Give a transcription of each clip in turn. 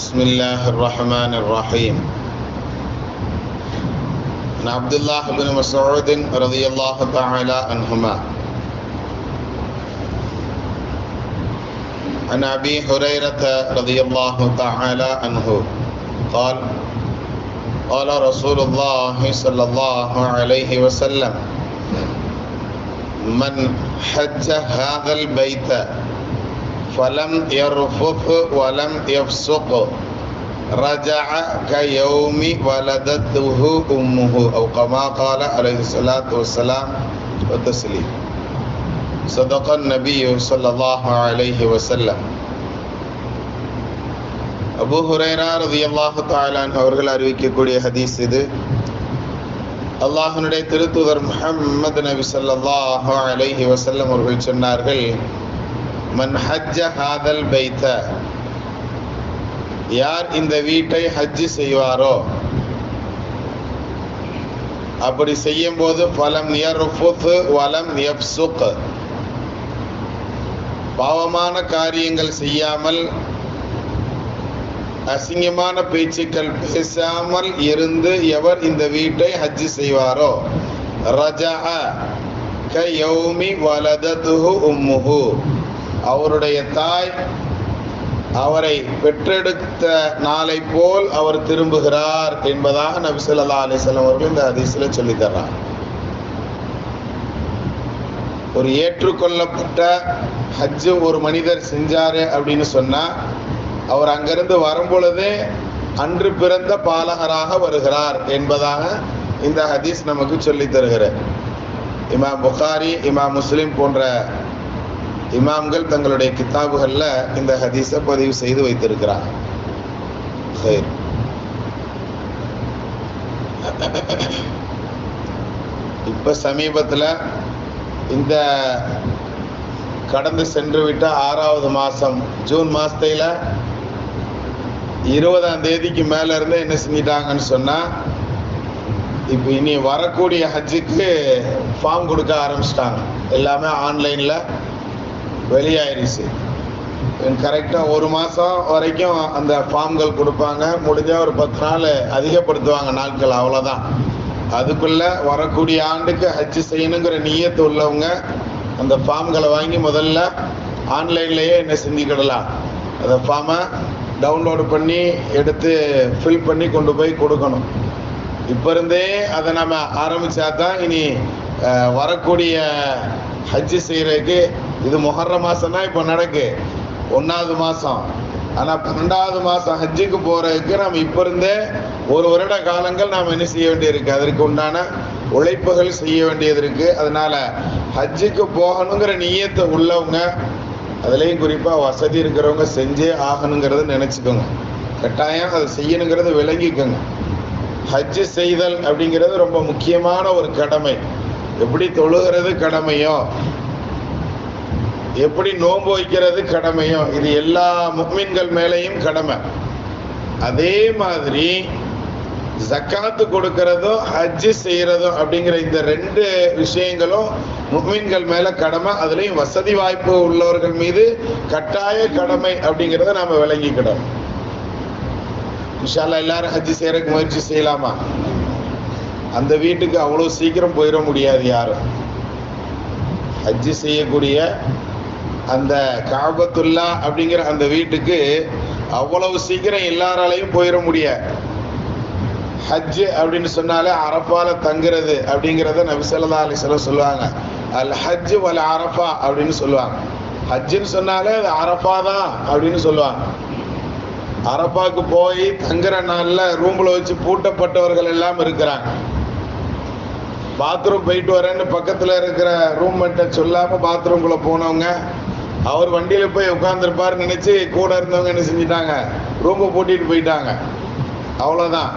بسم الله الرحمن الرحيم. عن عبد الله بن مسعود رضي الله تعالى عنهما عن أبي هريرة رضي الله تعالى عنه قال قال رسول الله صلى الله عليه وسلم من حج هذا البيت فلم يرفث ولم يفسق رجع كيوم ولدته أمه أو كما قال عليه الصلاة والسلام والتسليم. صدق النبي صلى الله عليه وسلم. Abu Hurairah ரலியல்லாஹு தஆலா அன்ஹு அவர்கள் அறிவிக்கக்கூடிய ஹதீஸ் இது. அல்லாஹ்வுடைய திருத்தூதர் முஹம்மது நபி ஸல்லல்லாஹு அலைஹி வஸல்லம் அவர்கள் சொன்னார்கள், மன் ஹஜ்ஜ ஹாதல் பைத்த, யார் இந்த வீட்டை ஹஜ்ஜு செய்வாரோ, அப்படி செய்யும் போது ஃபலம் யர்ஃபுத் வலம் யஃப்சுக், பாவமான காரியங்கள் செய்யாமல் அசிங்கமான பேச்சுக்கள் பேசாமல் இருந்து எவர் இந்த வீட்டை ஹஜ்ஜு செய்வாரோ, ரஜஅ கயௌமி வலதத்துஹு உம்முஹு, அவருடைய தாய் அவரை பெற்றெடுத்த நாளை போல் அவர் திரும்புகிறார் என்பதாக நபி ஸல்லல்லாஹு அலைஹி வஸல்லம் அவர்கள் இந்த ஹதீஸ்ல சொல்லி தர்றாங்க. ஒரு ஏற்றுக்கொள்ளப்பட்ட ஹஜ்ஜு ஒரு மனிதர் செஞ்சாரு அப்படின்னு சொன்னா, அவர் அங்கிருந்து வரும்பொழுதே அன்று பிறந்த பாலகராக வருகிறார் என்பதாக இந்த ஹதீஸ் நமக்கு சொல்லி தருகிறார். இமாம் புகாரி, இமாம் முஸ்லிம் போன்ற இமாம்கள் தங்களுடைய கிதாபுகளில் இந்த ஹதீஸை பதிவு செய்து வைத்திருக்கிறார். இப்ப சமீபத்தில் இந்த கடந்து சென்று விட்ட 6வது மாதம் ஜூன் மாதத்தில் 20ஆம் தேதிக்கு மேல இருந்து என்ன செஞ்சிட்டாங்கன்னு சொன்னா, இப்போ இனி வரக்கூடிய ஹஜ்ஜுக்கு ஃபார்ம் கொடுக்க ஆரம்பிச்சிட்டாங்க. எல்லாமே ஆன்லைனில் வெளியாயிருச்சு. கரெக்டாக 1 மாதம் வரைக்கும் அந்த ஃபார்ம்கள் கொடுப்பாங்க. முடிஞ்சால் ஒரு 10 நாள் அதிகப்படுத்துவாங்க நாட்கள், அவ்வளோதான். அதுக்குள்ளே வரக்கூடிய ஆண்டுக்கு ஹஜ்ஜு செய்யணுங்கிற நியத்து உள்ளவங்க அந்த ஃபார்ம்களை வாங்கி முதல்ல ஆன்லைன்லேயே என்ன செஞ்சுக்கிடலாம். அந்த ஃபார்மை டவுன்லோடு பண்ணி எடுத்து ஃபில் பண்ணி கொண்டு போய் கொடுக்கணும். இப்போ இருந்தே அதை நம்ம ஆரம்பித்தா தான் இனி வரக்கூடிய ஹஜ்ஜு செய்கிறதுக்கு, இது முஹர்ரம் மாதம் தான் இப்போ நடக்கு, 1வது மாதம். ஆனால் 12வது மாதம் ஹஜ்ஜுக்கு போகிறதுக்கு நம்ம இப்போ இருந்தே 1 வருட காலங்கள் நாம் என்ன செய்ய வேண்டியிருக்கு, அதற்கு உண்டான உழைப்புகள் செய்ய வேண்டியது இருக்குது. அதனால் ஹஜ்ஜுக்கு போகணுங்கிற நியத்தை உள்ளவங்க, அதுலேயும் குறிப்பாக வசதி இருக்கிறவங்க செஞ்சே ஆகணுங்கிறத நினச்சிக்கோங்க. கட்டாயம் அதை செய்யணுங்கிறத விளங்கிக்கோங்க. ஹஜ்ஜு செய்தல் அப்படிங்கிறது ரொம்ப முக்கியமான ஒரு கடமை. எப்படி தொழுகிறது கடமையோ, எப்படி நோன்பு வைக்கிறது கடமையோ, இது எல்லா முஃமின்கள் மேலேயும் கடமை. அதே மாதிரி ஜக்காத்து கொடுக்கறதும் ஹஜ்ஜு செய்யறதும் அப்படிங்கிற இந்த 2 விஷயங்களும் முஃமின்கள் மேல கடமை. அதுலேயும் வசதி வாய்ப்பு உள்ளவர்கள் மீது கட்டாய கடமை அப்படிங்கிறத நாம விளங்கிக்கிடணும். இன்ஷா அல்லாஹ் எல்லாரும் ஹஜ்ஜு செய்யறதுக்கு முயற்சி செய்யலாமா? அந்த வீட்டுக்கு அவ்வளோ சீக்கிரம் போயிட முடியாது யாரும். ஹஜ்ஜு செய்யக்கூடிய அந்த காபத்துல்லா அப்படிங்கிற அந்த வீட்டுக்கு அவ்வளவு சீக்கிரம் எல்லாராலையும் போயிட முடியாது. ஹஜ்ஜு அப்படின்னு சொன்னாலே அரஃபால தங்குறது அப்படிங்கிறத நபி ஸல்லல்லாஹு அலைஹி வஸல்லம் சொல்லுவாங்க. அல் ஹஜ்ஜு வல் அரஃபா அப்படின்னு சொல்லுவாங்க. ஹஜ்ஜுன்னு சொன்னாலே அது அரஃபா தான் அப்படின்னு சொல்லுவாங்க. அரஃபாவுக்கு போய் தங்குற நாளில் ரூமில் வச்சு பூட்டப்பட்டவர்கள் எல்லாம் இருக்கிறாங்க. பாத்ரூம் போயிட்டு வரேன்னு பக்கத்தில் இருக்கிற ரூம்மேட்டை சொல்லாமல் பாத்ரூம்குள்ளே போனவங்க, அவர் வண்டியில் போய் உட்காந்துருப்பாருன்னு நினச்சி கூட இருந்தவங்க என்ன செஞ்சிட்டாங்க, ரூமை பூட்டிட்டு போயிட்டாங்க. அவ்வளோதான்.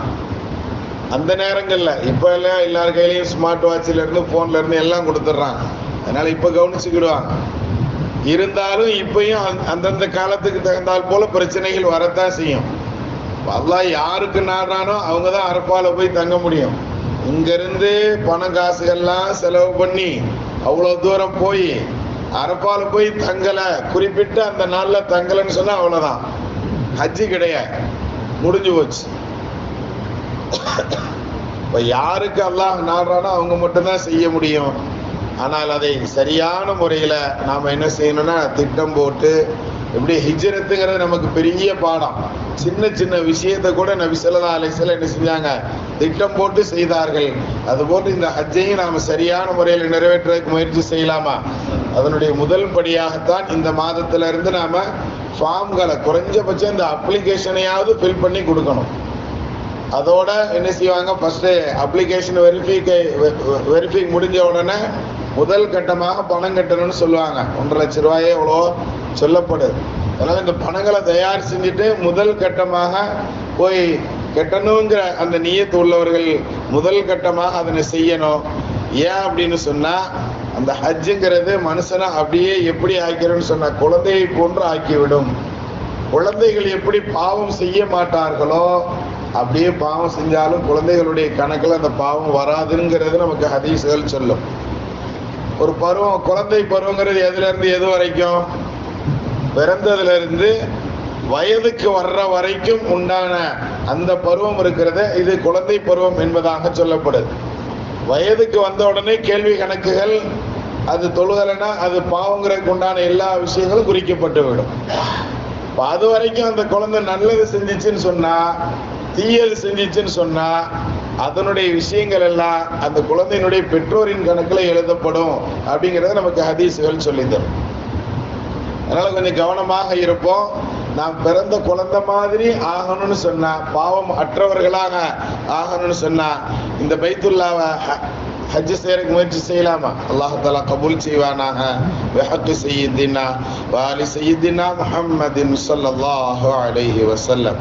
அந்த நேரங்களில் இப்போ எல்லாம் எல்லார் கையிலையும் ஸ்மார்ட் வாட்சிலேருந்து ஃபோன்லேருந்து எல்லாம் கொடுத்துட்றாங்க. அதனால் இப்போ கவனிச்சுக்கிடுவாங்க. இருந்தாலும் இப்பயும் அந்தந்த காலத்துக்கு தகுந்தால் போல பிரச்சனைகள் வரத்தான் செய்யும். அல்லாஹ் யாருக்கு நாடுறானோ அவங்க தான் அரஃபால போய் தங்க முடியும். இங்கேருந்து பணம் காசுகள்லாம் செலவு பண்ணி அவ்வளோ தூரம் போய் அரஃபால போய் தங்கலை, குறிப்பிட்டு அந்த நாளில் தங்கலைன்னு சொன்னால் அவ்வளோதான், ஹஜ்ஜு கிடையாது. முடிஞ்சு போச்சு. இப்ப யாருக்கு அல்லாஹ் நாடுறானோ அவங்க மட்டும்தான் செய்ய முடியும். ஆனால் அதை சரியான முறையில நாம என்ன செய்யணும்னா திட்டம் போட்டு, எப்படி ஹிஜ்ரத்துங்கிறது நமக்கு பெரிய பாடம். சின்ன சின்ன விஷயத்தை கூட நபி ஸல்லல்லாஹு அலைஹி வஸல்லம் என்ன செஞ்சாங்க, திட்டம் போட்டு செய்தார்கள். அதுபோன்று இந்த ஹஜ்ஜையும் நாம சரியான முறையில் நிறைவேற்றுவதற்கு முயற்சி செய்யலாமா? அதனுடைய முதல் படியாகத்தான் இந்த மாதத்துல இருந்து நாம ஃபார்ம்களை குறைஞ்சபட்சம் இந்த அப்ளிகேஷனையாவது ஃபில் பண்ணி கொடுக்கணும். அதோட என்ன செய்வாங்க, ஃபர்ஸ்ட் அப்ளிகேஷன் வெரிஃபை முடிஞ்ச உடனே முதல் கட்டமாக பணம் கட்டணும்னு சொல்லுவாங்க. 1.5 லட்ச ரூபாயே எவ்வளோ சொல்லப்படுது. அதனால இந்த பணங்களை தயார் செஞ்சுட்டு முதல் கட்டமாக போய் கட்டணுங்கிற அந்த நியத்து உள்ளவர்கள் முதல் கட்டமாக அதனை செய்யணும். ஏன் அப்படின்னு சொன்னா, அந்த ஹஜ்ஜுங்கிறது மனுஷனை அப்படியே எப்படி ஆக்கிறோன்னு சொன்னா, குழந்தையை போன்று ஆக்கிவிடும். குழந்தைகள் எப்படி பாவம் செய்ய மாட்டார்களோ அப்படியே பாவம் செஞ்சாலும் குழந்தைகளுடைய கணக்கில் அந்த பாவம் வராதுங்கிறது நமக்கு ஹதீஸ்கள் சொல்லும். ஒரு பருவம், குழந்தை பருவங்கிறது எதுல இருந்து எது வரைக்கும்? பிறந்ததுல இருந்து வயதுக்கு வர்ற வரைக்கும் உண்டான அந்த பருவம் இருக்கிறது, இது குழந்தை பருவம் என்பதாக சொல்லப்படுது. வயதுக்கு வந்த உடனே கேள்வி கணக்குகள், அது தொழுகலைன்னா அது பாவங்கிறதுக்கு உண்டான எல்லா விஷயங்களும் குறிக்கப்பட்டு விடும். அது வரைக்கும் அந்த குழந்தை நல்லது செஞ்சிச்சுன்னு சொன்னா, தீயது செஞ்சிச்சுன்னு சொன்னா, அதனுடைய விஷயங்கள் எல்லாம் அந்த குழந்தையினுடைய பெற்றோரின் கணக்கில் எழுதப்படும் அப்படிங்கிறத நமக்கு ஹதீஸ்கள் சொல்லி தரும். அதனால கொஞ்சம் கவனமாக இருப்போம். நாம் பிறந்த குழந்தை மாதிரி ஆகணும்னு சொன்னா, பாவம் அற்றவர்களாக ஆகணும்னு சொன்னா, இந்த பைத்துல்லாவை ஹஜ் செய்யறதுக்கு முயற்சி செய்யலாமா? அல்லாஹ் தஆலா கபூல் செய்வானாக. பிஹக்கி சய்யிதினா வ ஆலி சய்யிதினா முஹம்மதின் ஸல்லல்லாஹு அலைஹி வஸல்லம்.